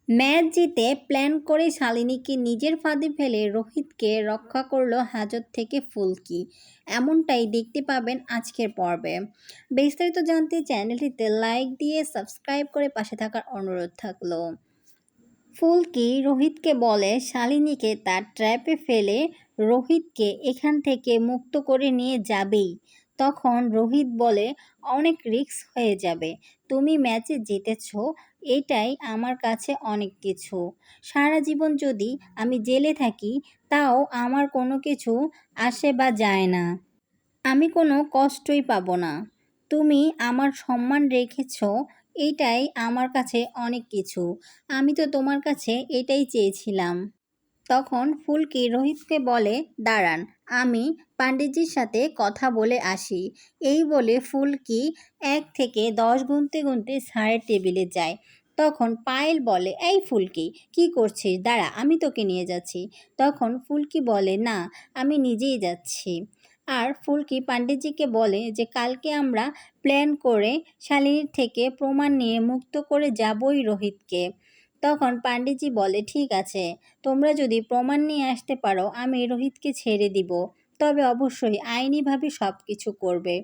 Match জিতে plan করে শালিনীকে নিজের ফাঁদে ফেলে রোহিতকে রক্ষা করলো হাজত থেকে ফুলকি। এমনটাই দেখতে পাবেন আজকের পর্বে। বিস্তারিত জানতে চ্যানেলটিতে লাইক দিয়ে সাবস্ক্রাইব করে পাশে থাকার অনুরোধ থাকলো। ফুলকি রোহিতকে বলে শালিনীকে তার ট্র্যাপে ফেলে রোহিতকে এখান থেকে মুক্ত করে নিয়ে যাবেই। তখন রোহিত বলে অনেক রিস্ক হয়ে যাবে, তুমি ম্যাচে জিতেছ, এটাই আমার কাছে অনেক কিছু। সারা জীবন যদি আমি জেলে থাকি তাও আমার কোনো কিছু আসে বা যায় না, আমি কোনো কষ্টই পাবো না। তুমি আমার সম্মান রেখেছ, এটাই আমার কাছে অনেক কিছু। আমি তো তোমার কাছে এটাই চেয়েছিলাম। তখন ফুলকি রোহিতকে বলে দাঁড়ান, আমি পাণ্ডিতজির সাথে কথা বলে আসি। এই বলে ফুলকি 1 থেকে 10 গুনতে গুনতে স্যারের টেবিলে যায়। তখন পায়েল বলে এই ফুলকি কি করছিস, দাঁড়া আমি তোকে নিয়ে যাচ্ছি। তখন ফুলকি বলে না, আমি নিজেই যাচ্ছি। আর ফুলকি পাণ্ডিতজিকে বলে যে কালকে আমরা প্ল্যান করে শালিনীর থেকে প্রমাণ নিয়ে মুক্ত করে যাবই রোহিতকে। তখন পাণ্ডিতজি বলে ঠিক আছে, তোমরা যদি প্রমাণ নিয়ে আসতে পারো আমি রোহিতকে ছেড়ে দিব, তবে অবশ্যই আইনিভাবে সব কিছু করবে।